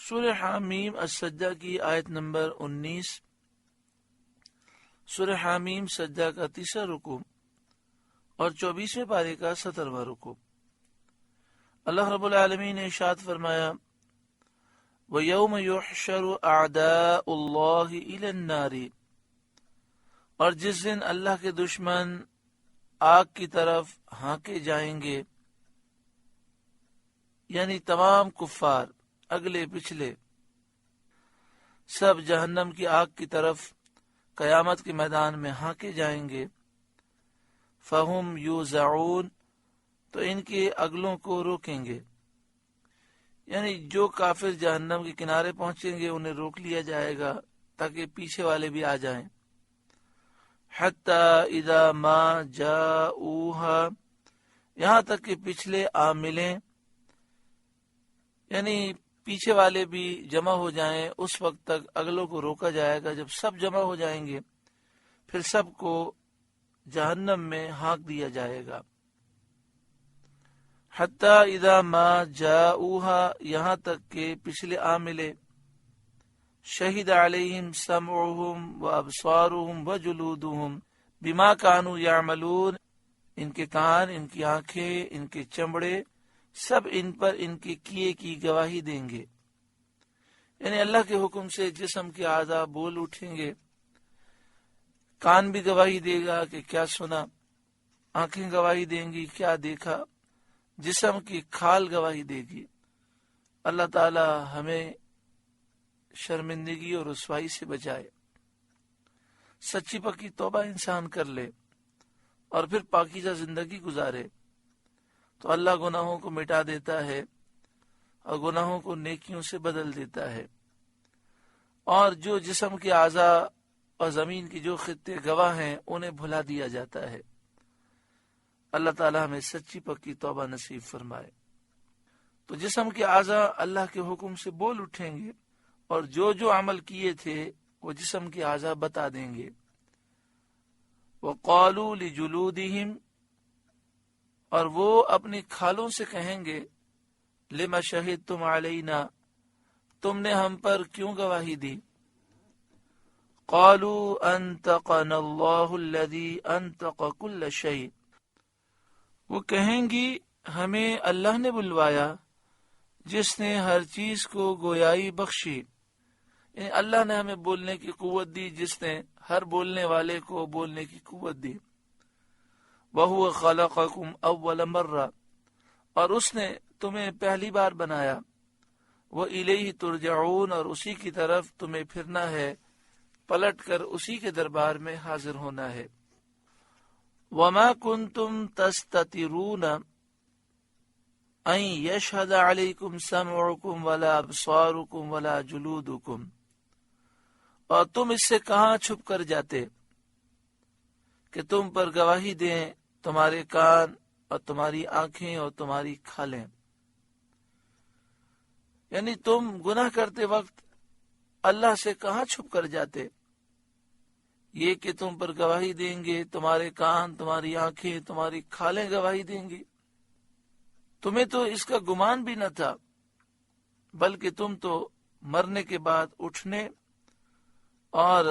سورہ حامیم السجدہ کی آیت نمبر 19۔ سورہ حامیم سجدہ کا تیسرا رکوع اور 24ویں پارے کا 17واں رکوع۔ اللہ رب العالمین نے ارشاد فرمایا وَيَوْمَ يُحْشَرُ أَعْدَاءُ اللَّهِ إِلَى النَّارِ، اور جس دن اللہ کے دشمن آگ کی طرف ہانکے جائیں گے، یعنی تمام کفار اگلے پچھلے سب جہنم کی آگ کی طرف قیامت کے میدان میں ہانکے جائیں گے۔ فَهُمْ يُوزَعُونَ، تو ان کے اگلوں کو روکیں گے، یعنی جو کافر جہنم کے کنارے پہنچیں گے انہیں روک لیا جائے گا تاکہ پیچھے والے بھی آ جائیں۔ حَتَّى إِذَا مَا جَاءُوهَا، یہاں تک کہ پچھلے آ ملیں، یعنی پیچھے والے بھی جمع ہو جائیں، اس وقت تک اگلوں کو روکا جائے گا۔ جب سب جمع ہو جائیں گے پھر سب کو جہنم میں ہانک دیا جائے گا۔ حتیٰ اذا ما جاؤوها، یہاں تک کہ پچھلے آ ملے۔ شہد علیہم سمعہم وابصارہم وجلودہم بما کانوا یعملون، ان کے کان، ان کی آنکھیں، ان کے چمڑے سب ان پر ان کے کیے کی گواہی دیں گے، یعنی اللہ کے حکم سے جسم کے اعضاء بول اٹھیں گے۔ کان بھی گواہی دے گا کہ کیا سنا، آنکھیں گواہی دیں گی کیا دیکھا، جسم کی کھال گواہی دے گی۔ اللہ تعالی ہمیں شرمندگی اور رسوائی سے بچائے۔ سچی پکی توبہ انسان کر لے اور پھر پاکیزہ زندگی گزارے تو اللہ گناہوں کو مٹا دیتا ہے اور گناہوں کو نیکیوں سے بدل دیتا ہے، اور جو جسم کے اعضاء اور زمین کی جو خطے گواہ ہیں انہیں بھلا دیا جاتا ہے۔ اللہ تعالی ہمیں سچی پکی توبہ نصیب فرمائے۔ تو جسم کے اعضاء اللہ کے حکم سے بول اٹھیں گے اور جو جو عمل کیے تھے وہ جسم کے اعضاء بتا دیں گے۔ وَقَالُوا لِجُلُودِهِمْ، اور وہ اپنی کھالوں سے کہیں گے لِمَ شَهِدْتُمْ عَلَيْنَا، تم نے ہم پر کیوں گواہی دی؟ قَالُوا أَنْطَقَنَا اللَّهُ الَّذِي أَنْطَقَ كُلَّ شَيْءٍ، وہ کہیں گی ہمیں اللہ نے بلوایا جس نے ہر چیز کو گویائی بخشی، یعنی اللہ نے ہمیں بولنے کی قوت دی، جس نے ہر بولنے والے کو بولنے کی قوت دی۔ وَهُوَ خَلَقَكُمْ أَوَّلَ مَرَّةٍ، اور اس نے تمہیں پہلی بار بنایا۔ وَإِلَيْهِ تُرْجَعُونَ، اور اسی کی طرف تمہیں پھرنا ہے، پلٹ کر اسی کے دربار میں حاضر ہونا ہے۔ وَمَا كُنْتُمْ تَسْتَتِرُونَ أَن يَشْهَدَ عَلَيْكُمْ سَمْعُكُمْ وَلَا أَبْصَارُكُمْ وَلَا جُلُودُكُمْ، اور تم اس سے کہاں چھپ کر جاتے کہ تم پر گواہی دیں تمہارے کان اور تمہاری آنکھیں اور تمہاری کھالیں، یعنی تم گناہ کرتے وقت اللہ سے کہاں چھپ کر جاتے؟ یہ کہ تم پر گواہی دیں گے، تمہارے کان، تمہاری آنکھیں، تمہاری کھالیں گواہی دیں گی۔ تمہیں تو اس کا گمان بھی نہ تھا، بلکہ تم تو مرنے کے بعد اٹھنے اور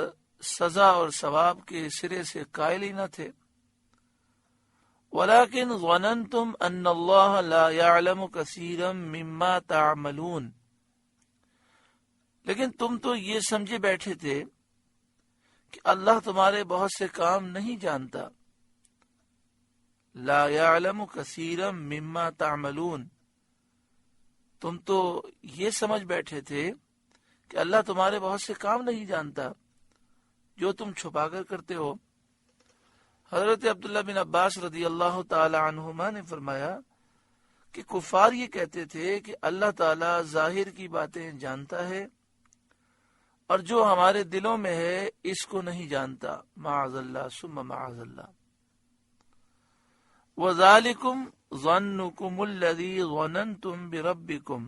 سزا اور ثواب کے سرے سے قائل ہی نہ تھے۔ وَلَكِنْ ظَنَنْتُمْ أَنَّ اللَّهَ لَا يَعْلَمُ كَثِيرًا مِمَّا تَعْمَلُونَ، لیکن تم تو یہ سمجھے بیٹھے تھے کہ اللہ تمہارے بہت سے کام نہیں جانتا۔ لا يعلم كثيرا مما تعملون، تم تو یہ سمجھ بیٹھے تھے کہ اللہ تمہارے بہت سے کام نہیں جانتا جو تم چھپا کر کرتے ہو۔ حضرت عبداللہ بن عباس رضی اللہ تعالی عنہما نے فرمایا کہ کفار یہ کہتے تھے کہ اللہ تعالی ظاہر کی باتیں جانتا ہے اور جو ہمارے دلوں میں ہے اس کو نہیں جانتا، معاذ اللہ ثم معاذ اللہ۔ وَذَلِكُمْ ظَنُّكُمُ الَّذِي ظَنَنْتُمْ بِرَبِّكُمْ،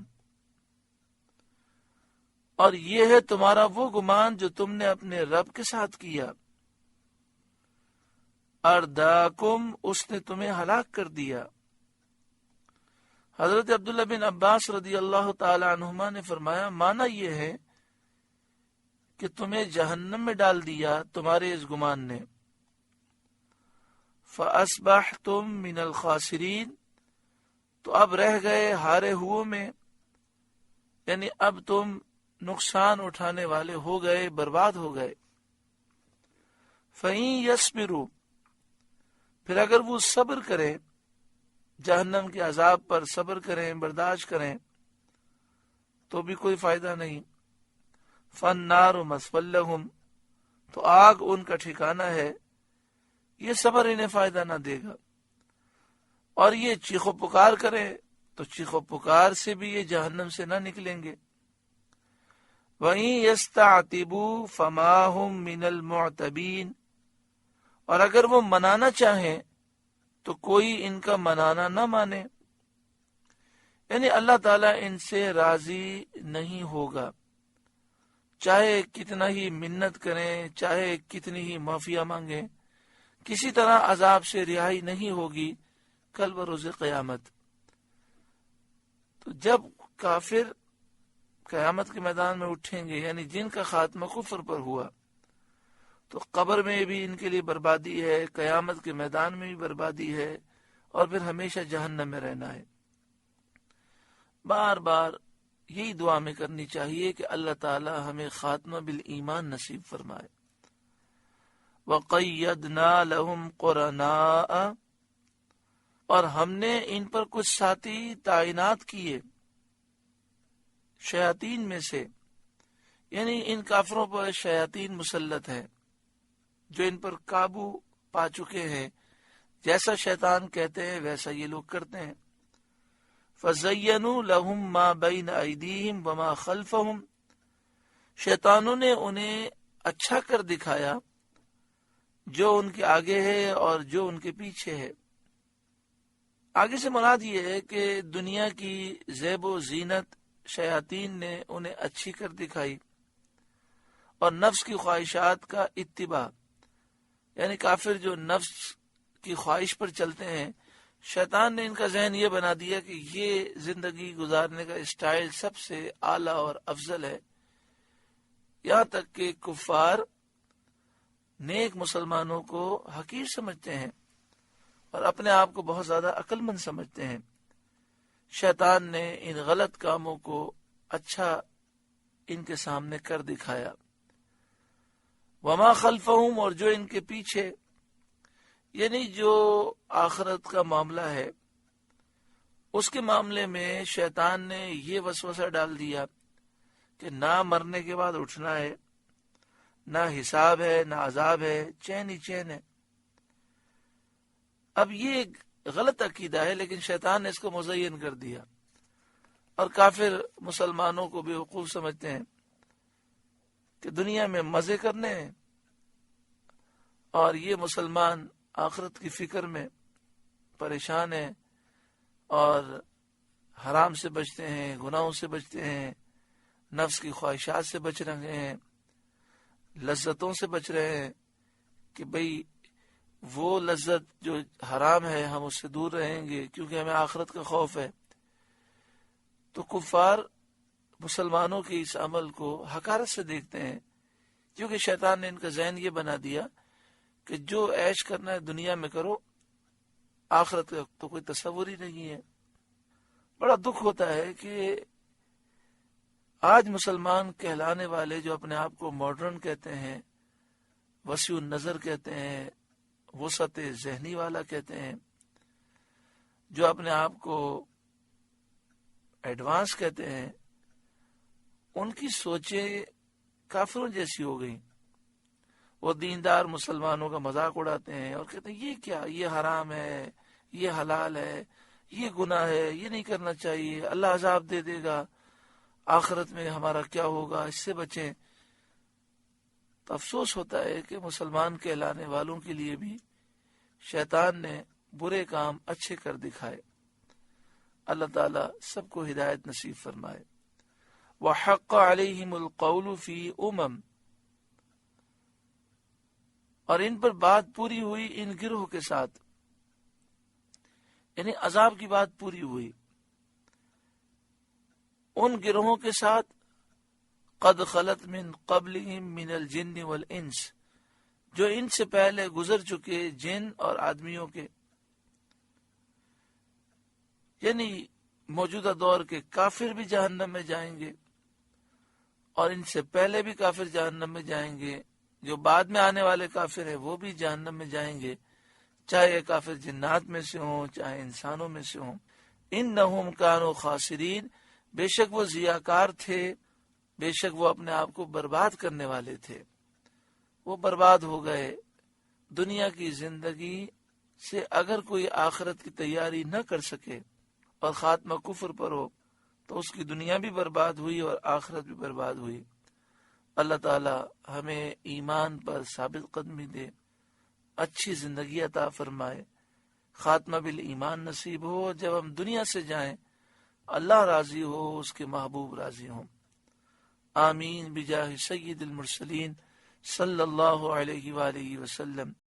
اور یہ ہے تمہارا وہ گمان جو تم نے اپنے رب کے ساتھ کیا۔ ارداکم، اس نے تمہیں ہلاک کر دیا۔ حضرت عبداللہ بن عباس رضی اللہ تعالی عنہما نے فرمایا معنی یہ ہے کہ تمہیں جہنم میں ڈال دیا تمہارے اس گمان نے، فَأَصْبَحْتُم مِّنَ الْخَاسِرِينَ، تو اب رہ گئے ہارے ہوئے میں، یعنی اب تم نقصان اٹھانے والے ہو گئے، برباد ہو گئے۔ فَإِن يَصْبِرُوا، پھر اگر وہ صبر کریں، جہنم کے عذاب پر صبر کریں، برداشت کریں، تو بھی کوئی فائدہ نہیں۔ فَالنَّارُ مَثْوًى لَهُمْ، تو آگ ان کا ٹھکانہ ہے، یہ صبر انہیں فائدہ نہ دے گا۔ اور یہ چیخ و پکار کرے تو چیخ و پکار سے بھی یہ جہنم سے نہ نکلیں گے۔ وَإِن يَسْتَعْتِبُوا فَمَا هُمْ مِنَ الْمُعْتَبِينَ، اور اگر وہ منانا چاہیں تو کوئی ان کا منانا نہ مانے، یعنی اللہ تعالیٰ ان سے راضی نہیں ہوگا، چاہے کتنا ہی منت کریں، چاہے کتنی ہی معافیہ مانگیں، کسی طرح عذاب سے رہائی نہیں ہوگی کل بروز قیامت۔ تو جب کافر قیامت کے میدان میں اٹھیں گے، یعنی جن کا خاتمہ کفر پر ہوا، تو قبر میں بھی ان کے لیے بربادی ہے، قیامت کے میدان میں بھی بربادی ہے، اور پھر ہمیشہ جہنم میں رہنا ہے۔ بار بار یہی دعا میں کرنی چاہیے کہ اللہ تعالی ہمیں خاتمہ بالایمان نصیب فرمائے۔ وَقَيَّدْنَا لَهُمْ قُرَنَاءَ، اور ہم نے ان پر کچھ ساتھی تعینات کیے شیاطین میں سے، یعنی ان کافروں پر شیاطین مسلط ہیں جو ان پر قابو پا چکے ہیں، جیسا شیطان کہتے ہیں ویسا یہ لوگ کرتے ہیں۔ فَزَيَّنُوا لَهُم مَا بَيْنَ أَيْدِيهِمْ وَمَا خَلْفَهُمْ، شیطانوں نے انہیں اچھا کر دکھایا جو ان کے آگے ہے اور جو ان کے پیچھے ہے۔ آگے سے مراد یہ ہے کہ دنیا کی زیب و زینت شیاطین نے انہیں اچھی کر دکھائی، اور نفس کی خواہشات کا اتباع، یعنی کافر جو نفس کی خواہش پر چلتے ہیں، شیطان نے ان کا ذہن یہ بنا دیا کہ یہ زندگی گزارنے کا اسٹائل سب سے اعلیٰ اور افضل ہے، یہاں تک کہ کفار نیک مسلمانوں کو حقیر سمجھتے ہیں اور اپنے آپ کو بہت زیادہ عقل مند سمجھتے ہیں۔ شیطان نے ان غلط کاموں کو اچھا ان کے سامنے کر دکھایا۔ وما خلفہم، اور جو ان کے پیچھے، یعنی جو آخرت کا معاملہ ہے اس کے معاملے میں شیطان نے یہ وسوسہ ڈال دیا کہ نہ مرنے کے بعد اٹھنا ہے، نہ حساب ہے، نہ عذاب ہے، چین ہی چین ہے۔ اب یہ ایک غلط عقیدہ ہے، لیکن شیطان نے اس کو مزین کر دیا، اور کافر مسلمانوں کو بے وقوف سمجھتے ہیں کہ دنیا میں مزے کرنے ہیں، اور یہ مسلمان آخرت کی فکر میں پریشان ہیں اور حرام سے بچتے ہیں، گناہوں سے بچتے ہیں، نفس کی خواہشات سے بچ رہے ہیں، لذتوں سے بچ رہے ہیں کہ بھئی وہ لذت جو حرام ہے ہم اس سے دور رہیں گے کیونکہ ہمیں آخرت کا خوف ہے۔ تو کفار مسلمانوں کے اس عمل کو حقارت سے دیکھتے ہیں، کیونکہ شیطان نے ان کا ذہن یہ بنا دیا کہ جو عیش کرنا ہے دنیا میں کرو، آخرت کا تو کوئی تصور ہی نہیں ہے۔ بڑا دکھ ہوتا ہے کہ آج مسلمان کہلانے والے جو اپنے آپ کو ماڈرن کہتے ہیں، وسیع النظر کہتے ہیں، وسعت ذہنی والا کہتے ہیں، جو اپنے آپ کو ایڈوانس کہتے ہیں، ان کی سوچیں کافروں جیسی ہو گئی۔ وہ دیندار مسلمانوں کا مذاق اڑاتے ہیں اور کہتے ہیں یہ کیا، یہ حرام ہے، یہ حلال ہے، یہ گناہ ہے، یہ نہیں کرنا چاہیے، اللہ عذاب دے دے گا، آخرت میں ہمارا کیا ہوگا، اس سے بچیں۔ تو افسوس ہوتا ہے کہ مسلمان کہلانے والوں کے لیے بھی شیطان نے برے کام اچھے کر دکھائے۔ اللہ تعالیٰ سب کو ہدایت نصیب فرمائے۔ وَحَقَّ عَلَيْهِمُ الْقَوْلُ فِي أُمَمٍ، اور ان پر بات پوری ہوئی ان گروہ کے ساتھ، یعنی عذاب کی بات پوری ہوئی ان گروہوں کے ساتھ قد خلت من قبلہم من الجن والانس، جو ان سے پہلے گزر چکے جن اور آدمیوں کے، یعنی موجودہ دور کے کافر بھی جہنم میں جائیں گے اور ان سے پہلے بھی کافر جہنم میں جائیں گے، جو بعد میں آنے والے کافر ہیں وہ بھی جہنم میں جائیں گے، چاہے یہ کافر جنات میں سے ہوں چاہے انسانوں میں سے ہوں۔ انہم کانوا خاسرین، بے شک وہ ضیاءکار تھے، بے شک وہ اپنے آپ کو برباد کرنے والے تھے، وہ برباد ہو گئے۔ دنیا کی زندگی سے اگر کوئی آخرت کی تیاری نہ کر سکے اور خاتمہ کفر پر ہو تو اس کی دنیا بھی برباد ہوئی اور آخرت بھی برباد ہوئی۔ اللہ تعالی ہمیں ایمان پر ثابت قدمی دے، اچھی زندگی عطا فرمائے، خاتمہ بالایمان نصیب ہو، جب ہم دنیا سے جائیں اللہ راضی ہو، اس کے محبوب راضی ہوں۔ آمین بجاہ سید المرسلین صلی اللہ علیہ وآلہ وسلم۔